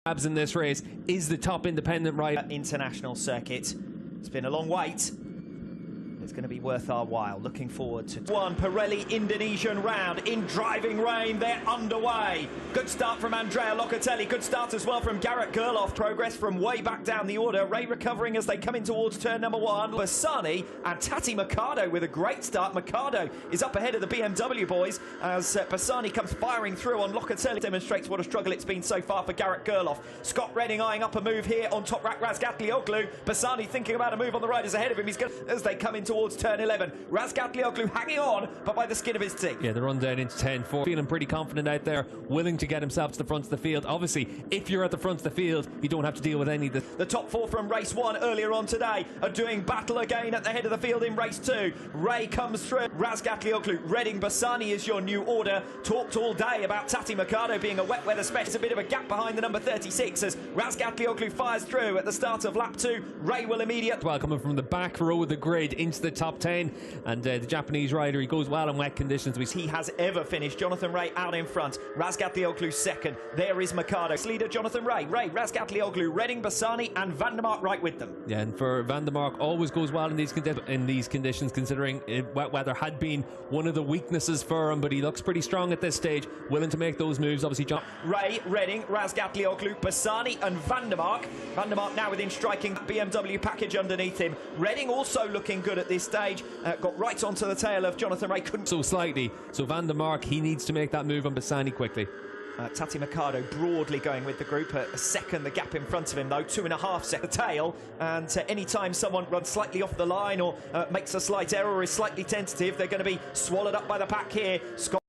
in this race is the top independent rider. International circuit. It's been a long wait. It's going to be worth our while. Looking forward to one Pirelli Indonesian round in driving rain. They're underway. Good start from Andrea Locatelli. Good start as well from Garrett Gerloff. Progress from way back down the order. Ray recovering as they come in towards turn number 1. Bassani and Tati Mercado with a great start. Mercado is up ahead of the BMW boys as Bassani comes firing through on Locatelli. Demonstrates what a struggle it's been so far for Garrett Gerloff. Scott Redding eyeing up a move here on top rack. Razgatlioglu. Bassani thinking about a move on the riders ahead of him. He's going as they come in towards turn 11. Razgatlioglu hanging on, but by the skin of his teeth. Yeah, the run down into 10-4. Feeling pretty confident out there, willing to get himself to the front of the field. Obviously, if you're at the front of the field, you don't have to deal with any of this. The top 4 from race 1 earlier on today are doing battle again at the head of the field in race 2. Ray comes through. Razgatlioglu, Redding, Bassani is your new order. Talked all day about Tati Mercado being a wet weather specialist. A bit of a gap behind the number 36 as Razgatlioglu fires through at the start of lap 2. Ray will immediately... Well, coming from the back row of the grid into the top 10, and the Japanese rider, he goes well in wet conditions. He has ever finished. Jonathan Ray out in front. Razgatlioglu second. There is Mercado. Leader Jonathan Ray. Razgatlioglu, Redding, Bassani and Van der Mark right with them. Yeah, and for Van der Mark, always goes well in these conditions, considering wet weather had been one of the weaknesses for him, but he looks pretty strong at this stage, willing to make those moves. Obviously, John Ray, Redding, Razgatlioglu, Bassani and Van der Mark. Van der Mark now within striking BMW package underneath him. Redding also looking good at this stage. Got right onto the tail of Jonathan Ray. Couldn't so slightly. So Van der Mark, he needs to make that move on Bassani quickly. Tati Mercado broadly going with the group. A second the gap in front of him though, 2.5 seconds the tail, and any time someone runs slightly off the line or makes a slight error or is slightly tentative, they're going to be swallowed up by the pack here. Scott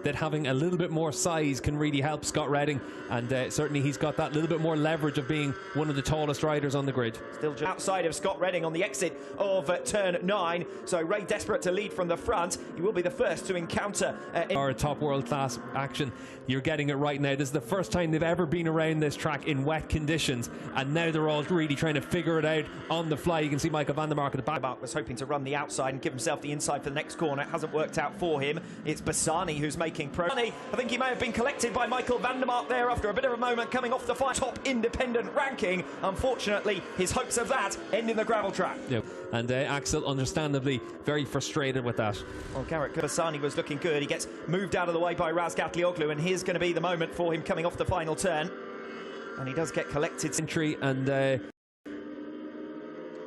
that having a little bit more size can really help Scott Redding, and certainly he's got that little bit more leverage of being one of the tallest riders on the grid. Still just outside of Scott Redding on the exit of turn 9, so Ray desperate to lead from the front. He will be the first to encounter our top world-class action. You're getting it right now. This is the first time they've ever been around this track in wet conditions, and now they're all really trying to figure it out on the fly. You can see Michael Van der Mark at the back. Van der Mark was hoping to run the outside and give himself the inside for the next corner. It hasn't worked out for him. It's Bassani who's making progress. I think he may have been collected by Michael Van der Mark there after a bit of a moment coming off the top independent ranking. Unfortunately, his hopes of that end in the gravel track. Yep. And Axel, understandably, very frustrated with that. Well, Garrett Bassani was looking good. He gets moved out of the way by Razgatlioglu, and here's going to be the moment for him coming off the final turn. And he does get collected. Entry and...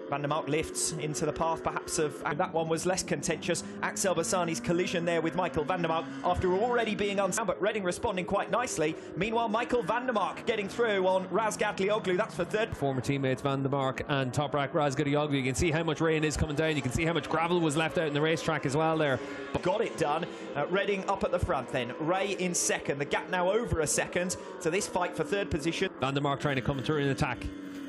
Van der Mark lifts into the path perhaps of, and that one was less contentious. Axel Bassani's collision there with Michael Van der Mark after already being unsound, but Redding responding quite nicely. Meanwhile, Michael Van der Mark getting through on Razgatlioglu. That's for third. Former teammates Van der Mark and Toprak Razgatlioglu. You can see how much rain is coming down. You can see how much gravel was left out in the racetrack as well there. But got it done. Redding up at the front then. Ray in second. The gap now over a second to this fight for third position. Van der Mark trying to come through in attack,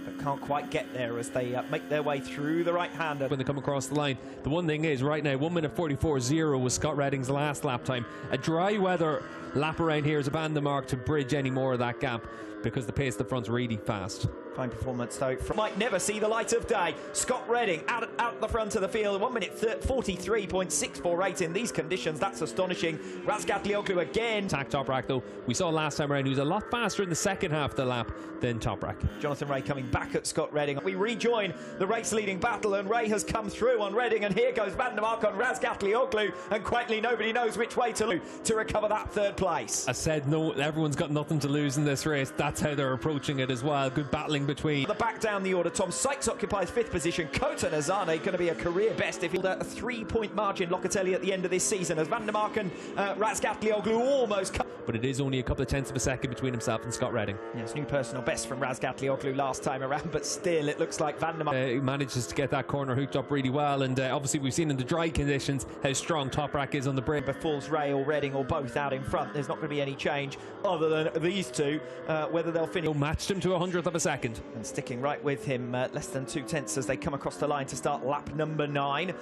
but can't quite get there as they make their way through the right-hander. When they come across the line, the one thing is right now 1:44.0 was Scott Redding's last lap time. A dry weather lap around here is a Van der Mark to bridge any more of that gap, because the pace at the front's really fast. Fine performance though. Might never see the light of day. Scott Redding out the front of the field. 1:43.648 in these conditions. That's astonishing. Razgatlioglu again. Attack Toprak though. We saw last time around he was a lot faster in the second half of the lap than Toprak. Jonathan Ray coming back at Scott Redding. We rejoin the race leading battle, and Ray has come through on Redding, and here goes Van der Mark on Razgatlioglu, and quietly nobody knows which way to recover that third place. I said no, everyone's got nothing to lose in this race. That's how they're approaching it as well. Good battling between. The back down the order, Tom Sykes occupies 5th position. Kota Nazane going to be a career best if he'll a 3-point margin. Locatelli at the end of this season as Van der Mark and Razgatlioglu almost come. But it is only a couple of tenths of a second between himself and Scott Redding. Yes, new personal best from Razgatlioglu last time around, but still it looks like Van der Mark manages to get that corner hooked up really well, and obviously we've seen in the dry conditions how strong Toprak is on the brake. Falls Ray or Redding or both out in front. There's not going to be any change other than these two, whether they'll finish. Matched him to 100th of a second. And sticking right with him, less than 2 tenths as they come across the line to start lap number 9.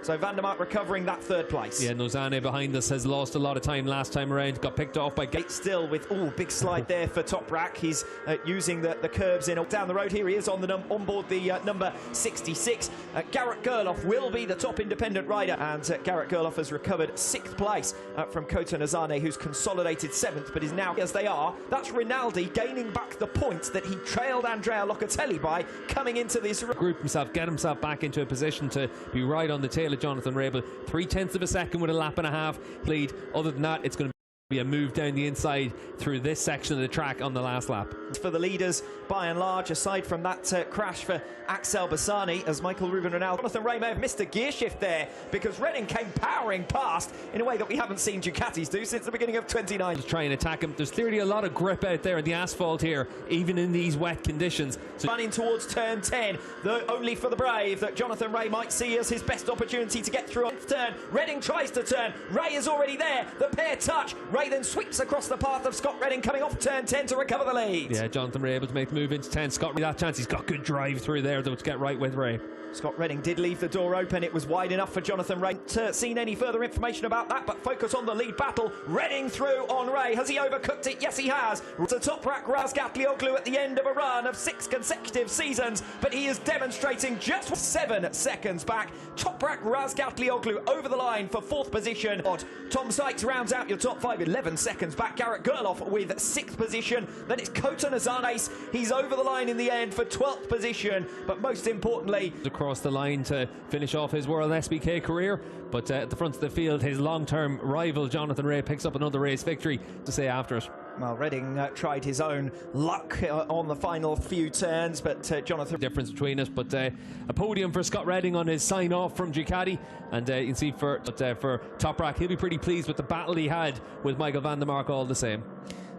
So Van der Mark recovering that third place. Yeah, Nozane behind us has lost a lot of time last time around, got picked off off by still with big slide there for Toprak. He's using the curbs in down the road. Here he is on the on board the number 66. Garrett Gerloff will be the top independent rider, and Garrett Gerloff has recovered 6th place from Kota Nazane, who's consolidated 7th, but is now, as they are, that's Rinaldi gaining back the points that he trailed Andrea Locatelli by coming into this. Group himself, get himself back into a position to be right on the tail of Jonathan Ray, but 0.3 of a second with a lap and a half lead. Other than that, it's going to be a move down the inside through this section of the track on the last lap. For the leaders, by and large, aside from that crash for Axel Bassani, as Michael Ruben Ronaldo. Jonathan Ray may have missed a gear shift there because Redding came powering past in a way that we haven't seen Ducatis do since the beginning of 29. Try and attack him. There's clearly a lot of grip out there in the asphalt here, even in these wet conditions. So running towards turn 10, though only for the brave that Jonathan Ray might see as his best opportunity to get through on turn. Redding tries to turn. Ray is already there. The pair touch. Ray then sweeps across the path of Scott Redding coming off turn 10 to recover the lead. Yeah, Jonathan Ray able to make the move into 10. Scott, that chance, he's got good drive through there though to get right with Ray. Scott Redding did leave the door open. It was wide enough for Jonathan Ray. Seen any further information about that, but focus on the lead battle. Redding through on Ray. Has he overcooked it? Yes, he has. To Toprak Razgatlioglu at the end of a run of 6 consecutive seasons, but he is demonstrating just 7 seconds back. Toprak Razgatlioglu over the line for 4th position. Tom Sykes rounds out your top 5, 11 seconds back. Garrett Gerloff with 6th position. Then it's Kota Nazanes. He's over the line in the end for 12th position, but most importantly, across the line to finish off his World SBK career, but at the front of the field, his long-term rival Jonathan Ray picks up another race victory to say after it. Well, Redding tried his own luck on the final few turns, but Jonathan... Difference between us, but a podium for Scott Redding on his sign-off from Ducati, and you can see for Toprak, he'll be pretty pleased with the battle he had with Michael van der Mark all the same.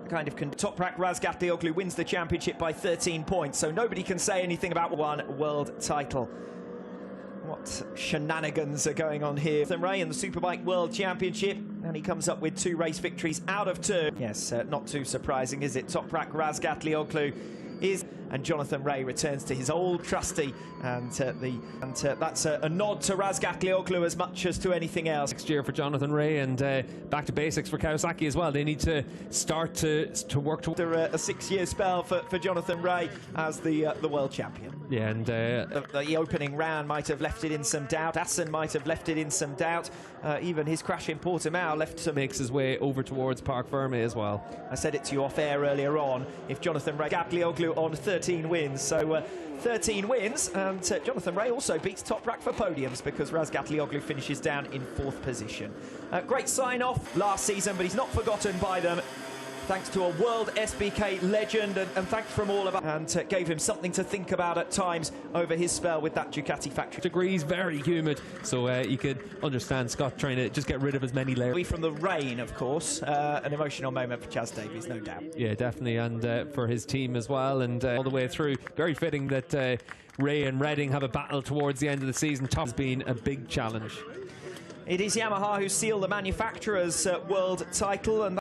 Toprak Razgatlioglu wins the championship by 13 points, so nobody can say anything about one world title. What shenanigans are going on here? Jonathan Ray in the Superbike World Championship, and he comes up with 2 race victories out of 2. Yes, not too surprising, is it? Toprak Razgatlioglu is... And Jonathan Ray returns to his old trusty, and that's a nod to Razgatlioglu as much as to anything else. Next year for Jonathan Ray, and back to basics for Kawasaki as well. They need to start to work toward a 6-year spell for Jonathan Ray as the world champion. Yeah, and the opening round might have left it in some doubt. Assen might have left it in some doubt. Even his crash in Portimao left some... Makes his way over towards Parc Ferme as well. I said it to you off air earlier on. If Jonathan Ray Razgatlioglu on 13 wins, so 13 wins, and Jonathan Ray also beats Toprak for podiums because Razgatlioglu finishes down in 4th position. Great sign-off last season, but he's not forgotten by them. Thanks to a World SBK legend, and thanks from all of us, and gave him something to think about at times over his spell with that Ducati factory. Degrees, very humid, so you could understand Scott trying to just get rid of as many layers. From the rain, of course, an emotional moment for Chaz Davies, no doubt. Yeah, definitely, and for his team as well, and all the way through. Very fitting that Ray and Redding have a battle towards the end of the season. Top's been a big challenge. It is Yamaha who seal the manufacturer's world title, and